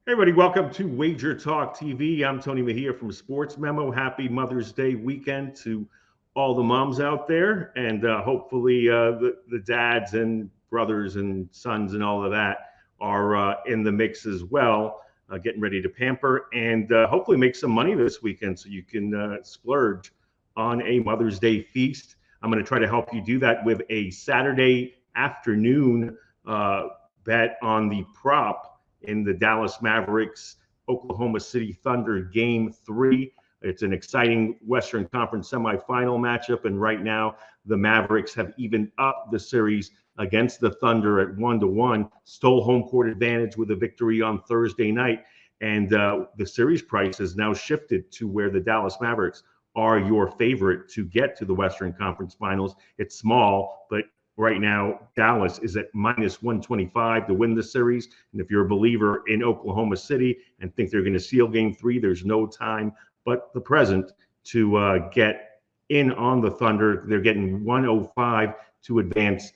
Hey, everybody, welcome to Wager Talk TV. I'm Tony Mejia from Sports Memo. Happy Mother's Day weekend to all the moms out there, and hopefully the dads and brothers and sons and all of that are in the mix as well, getting ready to pamper and hopefully make some money this weekend so you can splurge on a Mother's Day feast. I'm going to try to help you do that with a Saturday afternoon bet on the prop in the Dallas Mavericks Oklahoma City Thunder Game 3. It's an exciting Western Conference semifinal matchup, and right now the Mavericks have evened up the series against the Thunder at 1-1, stole home court advantage with a victory on Thursday night, and the series price has now shifted to where the Dallas Mavericks are your favorite to get to the Western Conference Finals. It's small, but right now, Dallas is at -125 to win the series. And if you're a believer in Oklahoma City and think they're going to seal Game 3, there's no time but the present to get in on the Thunder. They're getting 105 to advance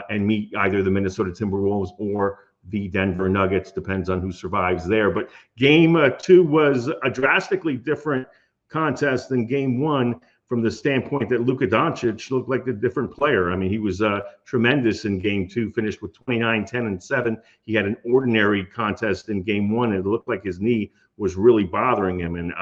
and meet either the Minnesota Timberwolves or the Denver Nuggets. Depends on who survives there. But Game 2 was a drastically different contest than Game 1. From the standpoint that Luka Doncic looked like a different player. I mean, he was tremendous in Game 2, finished with 29, 10, and 7. He had an ordinary contest in Game 1, and it looked like his knee was really bothering him. And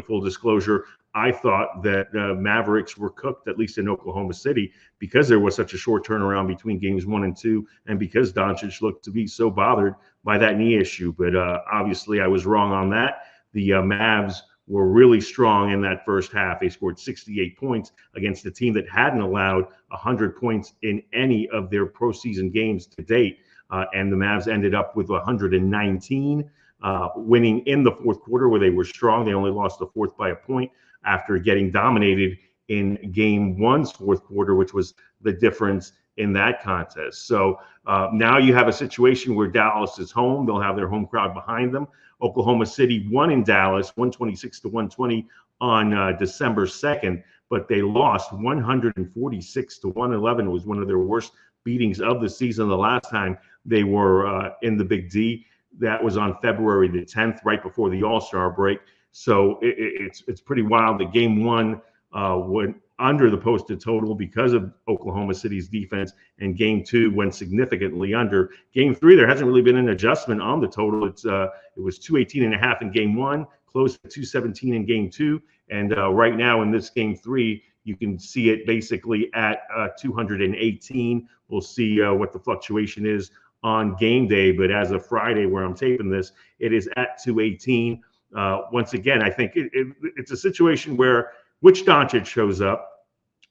full disclosure, I thought that Mavericks were cooked, at least in Oklahoma City, because there was such a short turnaround between Games 1 and 2, and because Doncic looked to be so bothered by that knee issue. But obviously, I was wrong on that. The Mavs were really strong in that first half. They scored 68 points against a team that hadn't allowed 100 points in any of their postseason games to date. And the Mavs ended up with 119, winning in the fourth quarter where they were strong. They only lost the fourth by a point after getting dominated in Game 1's fourth quarter, which was the difference in that contest. So now you have a situation where Dallas is home. They'll have their home crowd behind them. Oklahoma City won in Dallas 126-120 on December 2nd, but they lost 146-111. It was one of their worst beatings of the season. The last time they were in the Big D, that was on February the 10th, right before the All-Star break. So it's pretty wild that Game 1 went under the posted total because of Oklahoma City's defense, and Game 2 went significantly under. Game 3, there hasn't really been an adjustment on the total. It was 218.5 in Game 1, close to 217 in Game 2, and right now in this Game 3, you can see it basically at 218. We'll see what the fluctuation is on game day, but as of Friday, where I'm taping this, it is at 218. Once again, I think it's a situation where which Doncic shows up.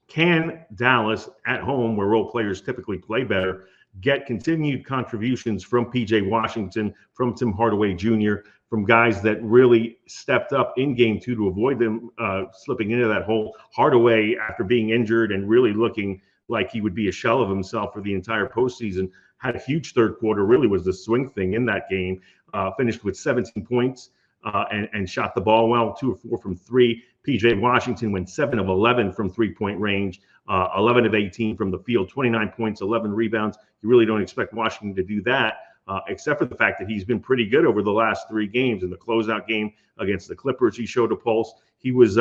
Can Dallas at home, where role players typically play better, get continued contributions from P.J. Washington, from Tim Hardaway Jr., from guys that really stepped up in Game 2 to avoid them slipping into that hole? Hardaway, after being injured and really looking like he would be a shell of himself for the entire postseason, had a huge third quarter, really was the swing thing in that game, finished with 17 points and shot the ball well, 2 of 4 from 3. P.J. Washington went 7 of 11 from three-point range, 11 of 18 from the field, 29 points, 11 rebounds. You really don't expect Washington to do that, except for the fact that he's been pretty good over the last 3 games. In the closeout game against the Clippers, he showed a pulse. He was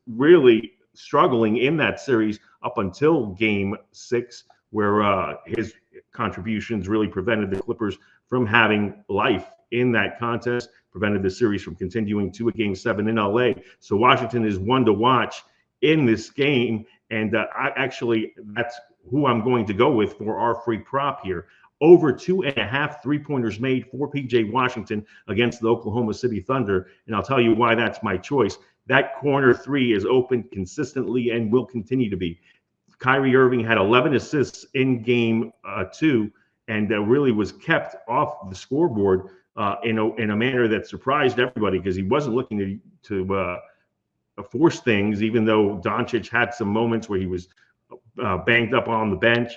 really struggling in that series up until Game 6, where his contributions really prevented the Clippers from having life in that contest, prevented the series from continuing to a Game 7 in LA. So Washington is one to watch in this game, and that's who I'm going to go with for our free prop here. Over 2.5 3-pointers made for P.J. Washington against the Oklahoma City Thunder, and I'll tell you why that's my choice. That corner 3 is open consistently and will continue to be. Kyrie Irving had 11 assists in Game 2 and really was kept off the scoreboard in a manner that surprised everybody, because he wasn't looking to force things, even though Doncic had some moments where he was banged up on the bench.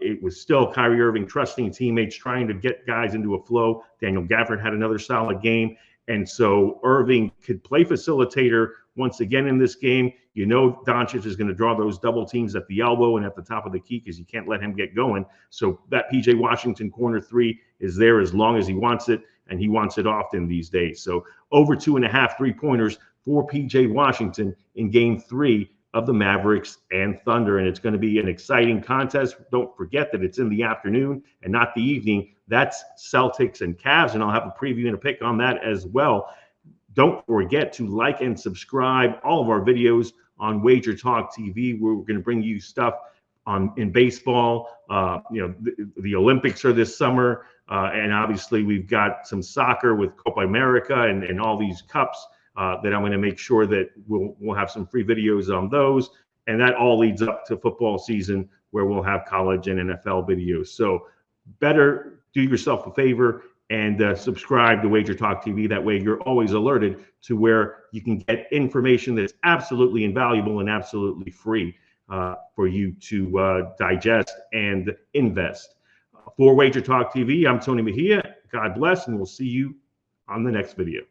It was still Kyrie Irving trusting teammates, trying to get guys into a flow. Daniel Gafford had another solid game. And so Irving could play facilitator once again in this game. You know Doncic is going to draw those double teams at the elbow and at the top of the key, because you can't let him get going. So that P.J. Washington corner 3 is there as long as he wants it. and he wants it often these days. So over 2.5 3-pointers for PJ Washington in Game 3 of the Mavericks and Thunder, and it's going to be an exciting contest. Don't forget that it's in the afternoon and not the evening. That's Celtics and Cavs, and I'll have a preview and a pick on that as well. Don't forget to like and subscribe all of our videos on Wager Talk TV, where we're going to bring you stuff in baseball. The Olympics are this summer, and obviously we've got some soccer with Copa America and all these cups that I'm going to make sure that we'll have some free videos on those. And that all leads up to football season, where we'll have college and NFL videos. So better do yourself a favor and subscribe to Wager Talk TV. That way you're always alerted to where you can get information that's absolutely invaluable and absolutely free for you to digest and invest. For Wager Talk TV, I'm Tony Mejia. God bless, and we'll see you on the next video.